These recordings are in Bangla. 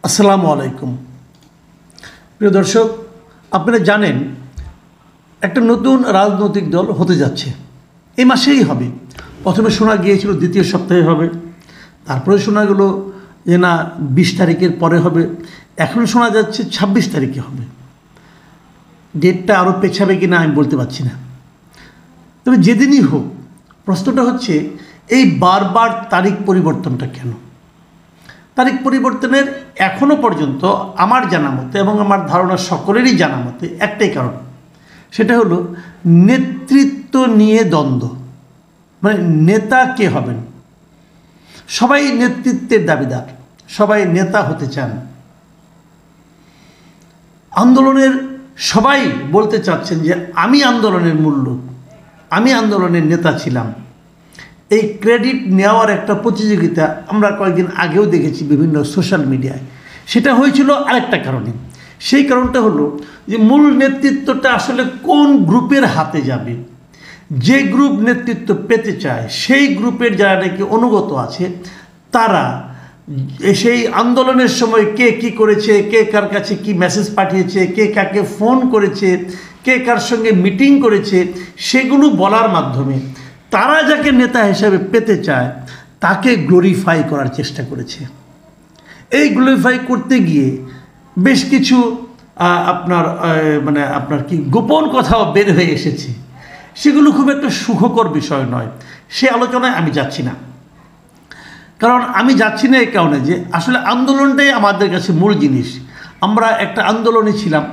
আসসালামু আলাইকুম প্রিয় দর্শক, আপনারা জানেন একটা নতুন রাজনৈতিক দল হতে যাচ্ছে, এই মাসেই হবে। প্রথমে শোনা গিয়েছিল দ্বিতীয় সপ্তাহে হবে, তারপরে শোনা গেল যে না 20 তারিখের পরে হবে, এখন শোনা যাচ্ছে 26 তারিখে হবে। ডেটটা আরও পেছাবে কি না আমি বলতে পারছি না। তবে যেদিনই হোক, প্রশ্নটা হচ্ছে এই বারবার তারিখ পরিবর্তনটা কেন? তারিখ পরিবর্তনের এখনও পর্যন্ত আমার জানা মতে এবং আমার ধারণা সকলেরই জানা মতে একটাই কারণ, সেটা হলো নেতৃত্ব নিয়ে দ্বন্দ্ব। মানে নেতা কে হবেন? সবাই নেতৃত্বের দাবিদার, সবাই নেতা হতে চান। আন্দোলনের সবাই বলতে চাচ্ছেন যে আমি আন্দোলনের মূল লোক, আমি আন্দোলনের নেতা ছিলাম। এই ক্রেডিট নেওয়ার একটা প্রতিযোগিতা আমরা কয়েকদিন আগেও দেখেছি বিভিন্ন সোশ্যাল মিডিয়ায়। সেটা হয়েছিল আরেকটা কারণে। সেই কারণটা হলো যে মূল নেতৃত্বটা আসলে কোন গ্রুপের হাতে যাবে। যে গ্রুপ নেতৃত্ব পেতে চায় সেই গ্রুপের যারা নাকি অনুগত আছে, তারা সেই আন্দোলনের সময় কে কি করেছে, কে কার কাছে কি মেসেজ পাঠিয়েছে, কে কাকে ফোন করেছে, কে কার সঙ্গে মিটিং করেছে, সেগুলো বলার মাধ্যমে তারা যাকে নেতা হিসাবে পেতে চায় তাকে গ্লোরিফাই করার চেষ্টা করেছে। এই গ্লোরিফাই করতে গিয়ে বেশ কিছু আপনার কি গোপন কথাও বের হয়ে এসেছে। সেগুলো খুব একটা সুখকর বিষয় নয়, সে আলোচনায় আমি যাচ্ছি না। কারণ আমি যাচ্ছি না এই কারণে যে আসলে আন্দোলনটাই আমাদের কাছে মূল জিনিস। আমরা একটা আন্দোলনে ছিলাম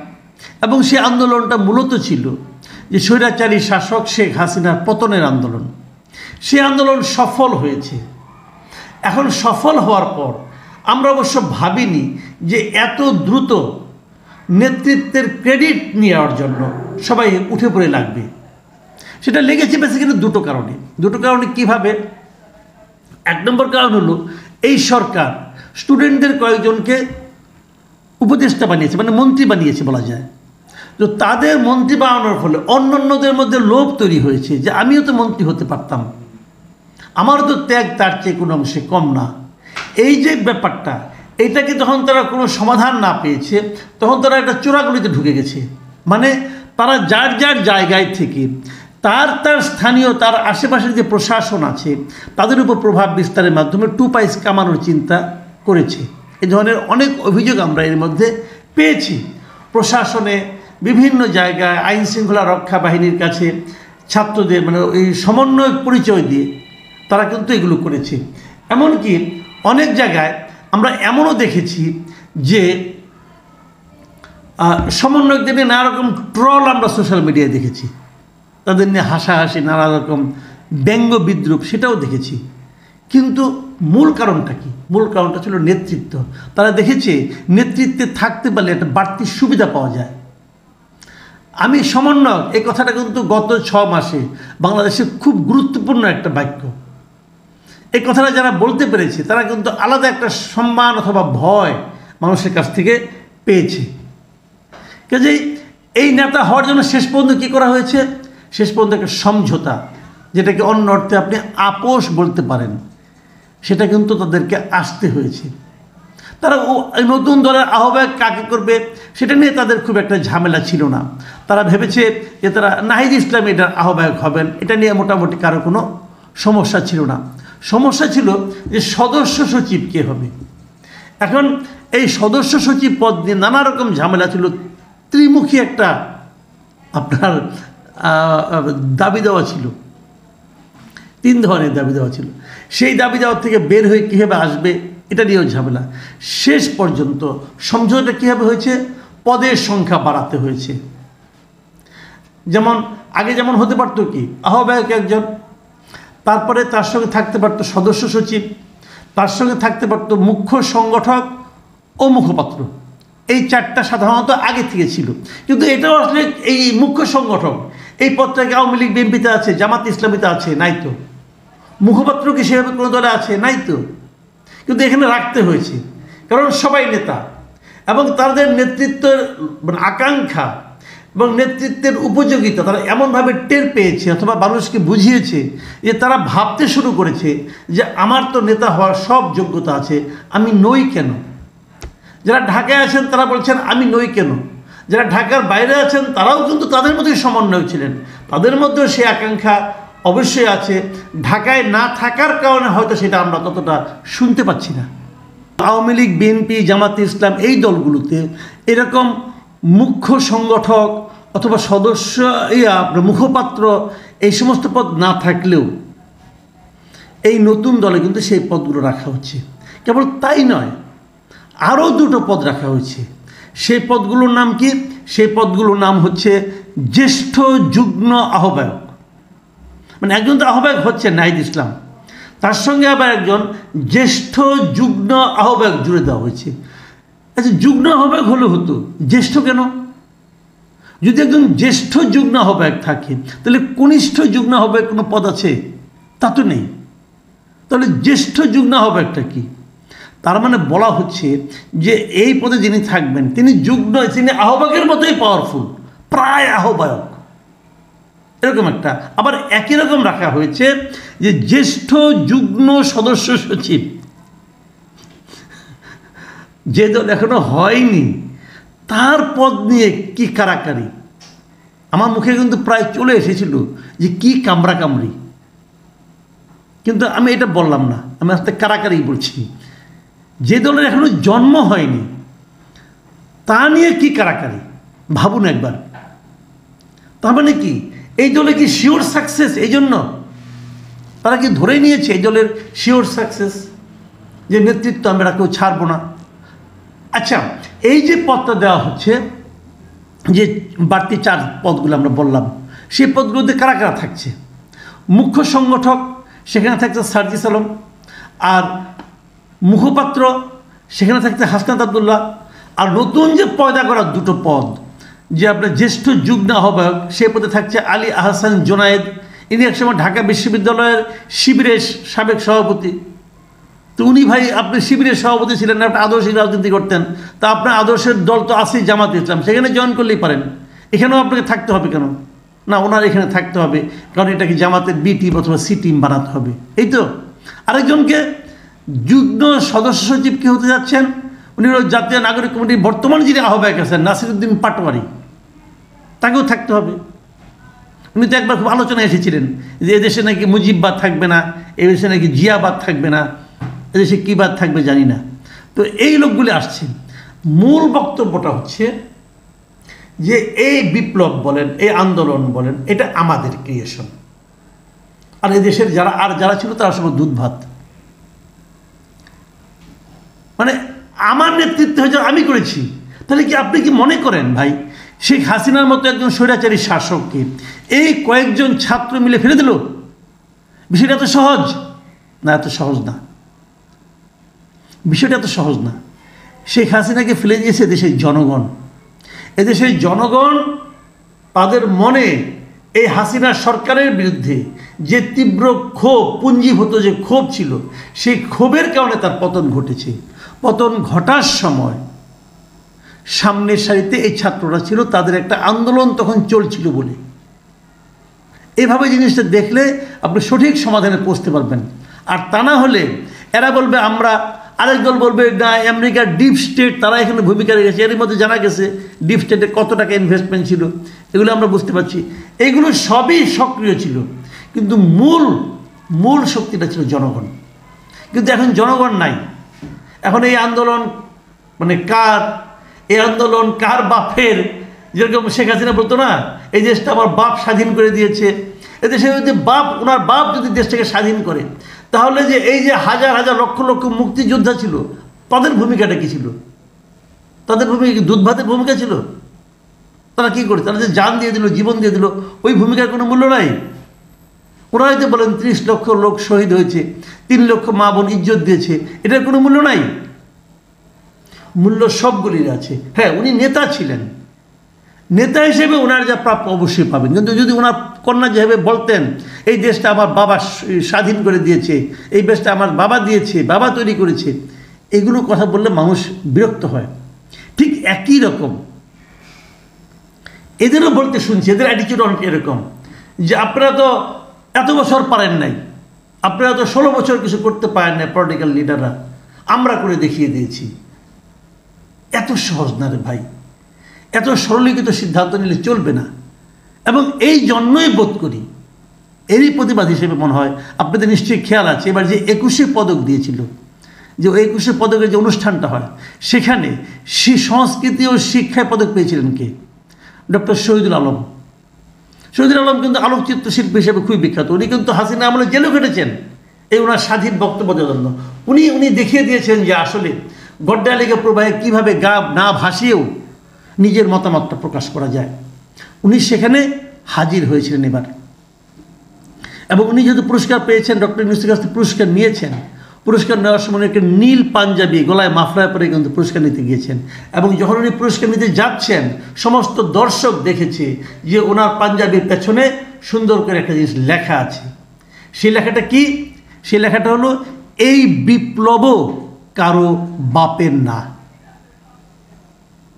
এবং সেই আন্দোলনটা মূলত ছিল যে স্বৈরাচারী শাসক শেখ হাসিনার পতনের আন্দোলন। সে আন্দোলন সফল হয়েছে। এখন সফল হওয়ার পর আমরা অবশ্য ভাবিনি যে এত দ্রুত নেতৃত্বের ক্রেডিট নেওয়ার জন্য সবাই উঠে পড়ে লাগবে। সেটা লেগেছে বেসিক্যালি দুটো কারণে কীভাবে? এক নম্বর কারণ হলো এই সরকার স্টুডেন্টদের কয়েকজনকে উপদেষ্টা বানিয়েছে, মানে মন্ত্রী বানিয়েছে বলা যায়। তো তাদের মন্ত্রী বানানোর ফলে অন্যান্যদের মধ্যে লোভ তৈরি হয়েছে যে আমিও তো মন্ত্রী হতে পারতাম, আমারও তো ত্যাগ তার চেয়ে কোনো অংশে কম না। এই যে ব্যাপারটা, এইটাকে যখন তারা কোনো সমাধান না পেয়েছে তখন তারা একটা চোরাগুলিতে ঢুকে গেছে। মানে তারা যার যার জায়গায় থেকে তার স্থানীয় তার আশেপাশের যে প্রশাসন আছে তাদের উপর প্রভাব বিস্তারের মাধ্যমে টু পয়সা কামানোর চিন্তা করেছে। এই ধরনের অনেক অভিযোগ আমরা এর মধ্যে পেয়েছি। প্রশাসনে বিভিন্ন জায়গায় আইন শৃঙ্খলা রক্ষা বাহিনীর কাছে ছাত্রদের মানে এই সমন্বয় পরিচয় দিয়ে তারা কিন্তু এগুলো করেছে। এমনকি অনেক জায়গায় আমরা এমনও দেখেছি যে সমন্বয়কদের নিয়ে নানা রকম ট্রল আমরা সোশ্যাল মিডিয়ায় দেখেছি, তাদের নিয়ে হাসাহাসি, নানা রকম ব্যঙ্গ বিদ্রুপ, সেটাও দেখেছি। কিন্তু মূল কারণটা কি? মূল কারণটা ছিল নেতৃত্ব। তারা দেখেছে নেতৃত্বে থাকতে পারলে একটা বাড়তি সুবিধা পাওয়া যায়। আমি সমন্বয়ক, এই কথাটা কিন্তু গত 6 মাসে বাংলাদেশে খুব গুরুত্বপূর্ণ একটা বাক্য। এই কথাটা যারা বলতে পেরেছে তারা কিন্তু আলাদা একটা সম্মান অথবা ভয় মানুষের কাছ থেকে পেয়েছে। কাজেই এই নেতা হওয়ার জন্য শেষ পর্যন্ত কী করা হয়েছে? শেষ পর্যন্ত একটা সমঝোতা, যেটাকে অন্য অর্থে আপনি আপোষ বলতে পারেন, সেটা কিন্তু তাদেরকে আসতে হয়েছে। তারা এই নতুন দলের আহ্বায়ক কাকে করবে সেটা নিয়ে তাদের খুব একটা ঝামেলা ছিল না। তারা ভেবেছে যে তারা নাহিদ ইসলাম এটার আহ্বায়ক হবেন, এটা নিয়ে মোটামুটি কারো কোনো সমস্যা ছিল না। সমস্যা ছিল যে সদস্য সচিব কে হবে। এখন এই সদস্য সচিব পদ নিয়ে নানা রকম ঝামেলা ছিল। ত্রিমুখী একটা আপনার দাবি দেওয়া ছিল, 3 ধরনের দাবি দেওয়া ছিল। সেই দাবি দেওয়ার থেকে বের হয়ে কীভাবে আসবে এটা নিয়েও ঝামেলা। শেষ পর্যন্ত সমঝোতাটা কীভাবে হয়েছে? পদের সংখ্যা বাড়াতে হয়েছে। যেমন আগে যেমন হতে পারতো কি আহ্বায়ক একজন, তারপরে তার সঙ্গে থাকতে পারতো সদস্য সচিব, তার সঙ্গে থাকতে পারতো মুখ্য সংগঠক ও মুখপাত্র। এই 4টা সাধারণত আগে থেকে ছিল। কিন্তু এটাও আসলে এই মুখ্য সংগঠক এই পদটা কি আওয়ামী লীগ বিএনপিতে আছে, জামাত ইসলামীতে আছে? নাই তো। মুখপাত্র কি সেভাবে কোনো দলে আছে? নাই তো। কিন্তু এখানে রাখতে হয়েছে কারণ সবাই নেতা এবং তাদের নেতৃত্বের আকাঙ্ক্ষা এবং নেতৃত্বের উপযোগিতা তারা এমনভাবে টের পেয়েছে অথবা মানুষকে বুঝিয়েছে যে তারা ভাবতে শুরু করেছে যে আমার তো নেতা হওয়ার সব যোগ্যতা আছে, আমি নই কেন? যারা ঢাকায় আছেন তারা বলছেন আমি নই কেন, যারা ঢাকার বাইরে আছেন তারাও কিন্তু তাদের মধ্যে সমন্বয় ছিলেন, তাদের মধ্যেও সে আকাঙ্ক্ষা অবশ্যই আছে। ঢাকায় না থাকার কারণে হয়তো সেটা আমরা ততটা শুনতে পাচ্ছি না। আওয়ামী লীগ, বিএনপি, জামাতে ইসলাম এই দলগুলোতে এরকম মুখ্য সংগঠক অথবা সদস্য মুখপাত্র এই সমস্ত পদ না থাকলেও এই নতুন দলে কিন্তু সেই পদগুলো রাখা হচ্ছে। কেবল তাই নয়, আরও দুটো পদ রাখা হয়েছে। সেই পদগুলোর নাম কি? সেই পদগুলোর নাম হচ্ছে জ্যেষ্ঠ যুগ্ম আহ্বায়ক। মানে একজন তো আহ্বায়ক হচ্ছে নাহিদ ইসলাম, তার সঙ্গে আবার একজন জ্যেষ্ঠ যুগ্ম আহ্বায়ক জুড়ে দেওয়া হয়েছে। আচ্ছা, যুগ্ম আহ্বায়ক হলে হতো, জ্যেষ্ঠ কেন? যদি একজন জ্যেষ্ঠ যুগ্ম আহ্বায়ক থাকে তাহলে কনিষ্ঠ যুগ্ম আহ্বায়ক কোনো পদ আছে? তা তো নেই। তাহলে জ্যেষ্ঠ যুগ্ম আহ্বায়কটা কি? তার মানে বলা হচ্ছে যে এই পদে যিনি থাকবেন তিনি তিনি আহ্বায়কের মতোই পাওয়ারফুল, প্রায় আহ্বায়ক এরকম একটা। আবার একই রকম রাখা হয়েছে যে জ্যেষ্ঠ যুগ্ম সদস্য সচিব, যে দল এখনো হয়নি তার পদ নিয়ে কি কারাকারি। আমার মুখে কিন্তু প্রায় চলে এসেছিল যে কি কামড়া কামড়ি, কিন্তু আমি এটা বললাম না, আমি আস্তে কারাকারি বলছি। যে দলের এখনো জন্ম হয়নি তা নিয়ে কি কারাকারি, ভাবুন একবার। তার মানে কি এই দলে কি শিওর সাকসেস? এই জন্য তারা কি ধরে নিয়েছে এই দলের শিওর সাকসেস, যে নেতৃত্ব আমরা কেউ ছাড়বো না। আচ্ছা, এই যে পদটা দেওয়া হচ্ছে, যে বাড়তি 4 পদগুলো আমরা বললাম, সেই পদগুলোতে কারা কারা থাকছে? মুখ্য সংগঠক, সেখানে থাকছে সার্জিস আলম, আর মুখপাত্র সেখানে থাকছে হাসনাত আবদুল্লাহ, আর নতুন যে পয়দা করা 2টো পদ, যে আপনার জ্যেষ্ঠ যুগ্ম আহ্বায়ক, সেই পদে থাকছে আলী আহসান জোনায়েদ। ইনি একসময় ঢাকা বিশ্ববিদ্যালয়ের শিবিরের সাবেক সভাপতি। তো উনি ভাই আপনি শিবিরের সভাপতি ছিলেন, আপনি আদর্শিক রাজনীতি করতেন, তা আপনার আদর্শের দল তো আছেই জামাতে ইসলাম, সেখানে জয়েন করলেই পারেন। এখানেও আপনাকে থাকতে হবে কেন? না, ওনার এখানে থাকতে হবে কারণ এটাকে জামাতের বি টিম অথবা সি টিম বানাতে হবে, এই তো। আরেকজনকে যুগ্ম সদস্য সচিব কি হতে যাচ্ছেন? উনি হল জাতীয় নাগরিক কমিটির বর্তমান যিনি আহ্বায়ক আছেন নাসিরউদ্দিন পাটোয়ারি, তাকেও থাকতে হবে। উনি তো একবার খুব আলোচনায় এসেছিলেন যে এদেশে নাকি মুজিববাদ থাকবে না, এদেশে নাকি জিয়াবাদ থাকবে না, এদেশে কী বাদ থাকবে জানি না। তো এই লোকগুলি আসছে। মূল বক্তব্যটা হচ্ছে যে এই বিপ্লব বলেন, এই আন্দোলন বলেন, এটা আমাদের ক্রিয়েশন, আর এদেশের যারা ছিল তারা সব দুধ ভাত। মানে আমার নেতৃত্বে হয়তো আমি করেছি, তাহলে কি আপনি কি মনে করেন ভাই শেখ হাসিনার মতো একজন স্বৈরাচারী শাসককে এই কয়েকজন ছাত্র মিলে ফেলে দিল? বিষয়টা এত সহজ না, এত সহজ না, বিষয়টা এত সহজ না। শেখ হাসিনাকে ফেলে দিয়েছে দেশের জনগণ। এদেশের জনগণ তাদের মনে এই হাসিনা সরকারের বিরুদ্ধে যে তীব্র ক্ষোভ, পুঞ্জীভূত যে ক্ষোভ ছিল, সেই ক্ষোভের কারণে তার পতন ঘটেছে। পতন ঘটার সময় সামনের সারিতে এই ছাত্ররা ছিল, তাদের একটা আন্দোলন তখন চলছিল বলে। এভাবে জিনিসটা দেখলে আপনি সঠিক সমাধানে পৌঁছতে পারবেন। আর তা না হলে এরা বলবে আমরা, আরেক দল বলবে না আমেরিকার ডিপ স্টেট তারা এখানে ভূমিকা রেখেছে। এর মধ্যে জানা গেছে ডিপ স্টেটে কত টাকা ইনভেস্টমেন্ট ছিল, এগুলো আমরা বুঝতে পারছি। এইগুলো সবই সক্রিয় ছিল, কিন্তু মূল শক্তিটা ছিল জনগণ। কিন্তু এখন জনগণ নাই। এখন এই আন্দোলন মানে এই আন্দোলন কার বাপের? যেরকম শেখ হাসিনা বলতো না, এই দেশটা আমার বাপ স্বাধীন করে দিয়েছে। এদেশে যদি ওনার বাপ যদি দেশটাকে স্বাধীন করে, তাহলে যে এই যে হাজার হাজার লক্ষ লক্ষ মুক্তিযোদ্ধা ছিল, তাদের ভূমিকাটা কী ছিল? তাদের ভূমিকা দুধ ভাতের ভূমিকা ছিল? তারা কী করে? তারা যে জান দিয়ে দিল, জীবন দিয়ে দিল, ওই ভূমিকার কোনো মূল্য নাই। ওরা হয়তো বলেন 30 লক্ষ লোক শহীদ হয়েছে, 3 লক্ষ মা বোন ইজ্জত দিয়েছে, এটার কোনো মূল্য নাই? মূল্য সবগুলির আছে। হ্যাঁ, উনি নেতা ছিলেন, নেতা হিসেবে ওনার যা প্রাপ্য অবশ্যই পাবেন। কিন্তু যদি ওনার কন্যা যেভাবে বলতেন এই দেশটা আমার বাবা স্বাধীন করে দিয়েছে, এই দেশটা আমার বাবা দিয়েছে, বাবা তৈরি করেছে, এগুলো কথা বললে মানুষ বিরক্ত হয়। ঠিক একই রকম এদেরও বলতে শুনছি, এদের অ্যাটিচিউড অনেক এরকম যে আপনারা তো এত বছর পারেন নাই, আপনারা তো 16 বছর কিছু করতে পারেন না, পলিটিক্যাল লিডাররা, আমরা করে দেখিয়ে দিয়েছি। এত সহজ না রে ভাই, এত সরলীকৃত সিদ্ধান্ত নিলে চলবে না। এবং এই জন্যই বোধ করি, এরই প্রতিবাদ হিসেবে মনে হয় আপনাদের নিশ্চয়ই খেয়াল আছে, এবার যে 21শে পদক দিয়েছিল, যে 21শে পদকের যে অনুষ্ঠানটা হয়, সেখানে সংস্কৃতি ও শিক্ষায় পদক পেয়েছিলেন কে? ডক্টর শহীদুল আলম। শহীদুল আলম কিন্তু আলোকচিত্র শিল্পী হিসেবে খুবই বিখ্যাত। উনি কিন্তু হাসিনা আমলে জেলেও কেটেছেন এই ওনার স্বাধীন বক্তব্য দেওয়ার জন্য। উনি দেখিয়ে দিয়েছেন যে আসলে গড্ডালিকা প্রবাহে কীভাবে গা না ভাসিয়েও নিজের মতামতটা প্রকাশ করা যায়। উনি সেখানে হাজির হয়েছিলেন এবার, এবং উনি যেহেতু পুরস্কার পেয়েছেন, ডক্টর ইউনূসের কাছ থেকে পুরস্কার নিয়েছেন, পুরস্কার নেওয়ার সময় একটা নীল পাঞ্জাবি গলায় মাফলায় পরে কিন্তু পুরস্কার নিতে গিয়েছেন। এবং যখন উনি পুরস্কার নিতে যাচ্ছেন, সমস্ত দর্শক দেখেছে যে ওনার পাঞ্জাবির পেছনে সুন্দর করে একটা জিনিস লেখা আছে। সেই লেখাটা কি? সেই লেখাটা হলো, এই বিপ্লবও কারো বাপের না।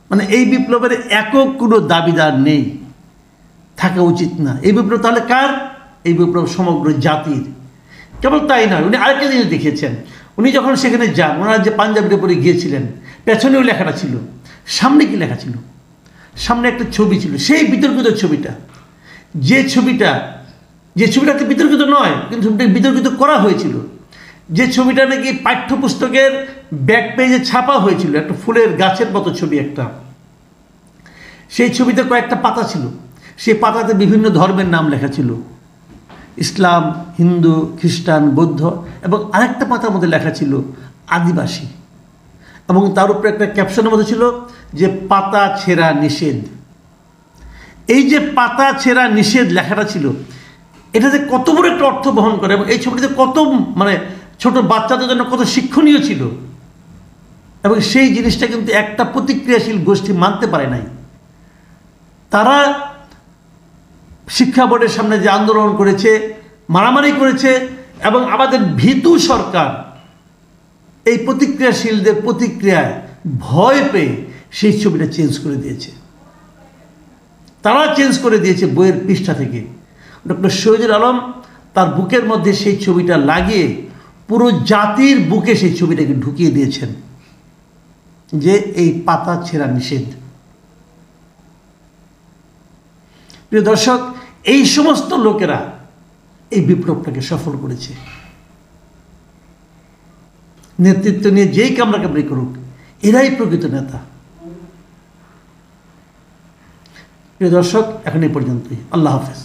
মানে এই বিপ্লবের একক কোনো দাবিদার নেই, থাকা উচিত না। এই বিপ্লব তাহলে কার? এই বিপ্লব সমগ্র জাতির। কেবল তাই নয়, উনি আরেকটা জিনিস দেখিয়েছেন। উনি যখন সেখানে যান, ওনারা যে পাঞ্জাবির উপরে গিয়েছিলেন, পেছনেও লেখাটা ছিল, সামনে কি লেখা ছিল? সামনে একটা ছবি ছিল, সেই বিতর্কিত ছবিটা, যে ছবিটাতে বিতর্কিত নয়, কিন্তু বিতর্কিত করা হয়েছিল, যে ছবিটা নাকি পাঠ্যপুস্তকের ব্যাক পেজে ছাপা হয়েছিল, একটা ফুলের গাছের মতো ছবি একটা। সেই ছবিতে কয়েকটা পাতা ছিল, সেই পাতাতে বিভিন্ন ধর্মের নাম লেখা ছিল, ইসলাম, হিন্দু, খ্রিস্টান, বৌদ্ধ, এবং আরেকটা পাতার মধ্যে লেখা ছিল আদিবাসী, এবং তার উপরে একটা ক্যাপশনের মধ্যে ছিল যে পাতা ছেঁড়া নিষেধ। এই যে পাতা ছেঁড়া নিষেধ লেখাটা ছিল, এটা যে কত বড় একটা অর্থ বহন করে, এবং এই ছবিটিতে কত ছোট বাচ্চাদের জন্য কত শিক্ষণীয় ছিল। এবং সেই জিনিসটা কিন্তু একটা প্রতিক্রিয়াশীল গোষ্ঠী মানতে পারে নাই। তারা শিক্ষা বোর্ডের সামনে যে আন্দোলন করেছে, মারামারি করেছে, এবং আমাদের ভীতু সরকার এই প্রতিক্রিয়াশীলদের প্রতিক্রিয়ায় ভয় পেয়ে সেই ছবিটা চেঞ্জ করে দিয়েছে। তারা চেঞ্জ করে দিয়েছে বইয়ের পৃষ্ঠা থেকে। ডক্টর শহীদুল আলম তার বুকের মধ্যে সেই ছবিটা লাগিয়ে পুরো জাতির বুকে সেই ছবিটাকে ঢুকিয়ে দিয়েছেন যে এই পাতা ছেঁড়া নিষেধ। প্রিয় দর্শক, এই সমস্ত লোকেরা এই বিপ্লবটাকে সফল করেছে। নেতৃত্ব নিয়ে যেই কামড়াকামড়ি করুক, এরাই প্রকৃত নেতা। প্রিয় দর্শক, এখন এই পর্যন্তই। আল্লাহ হাফেজ।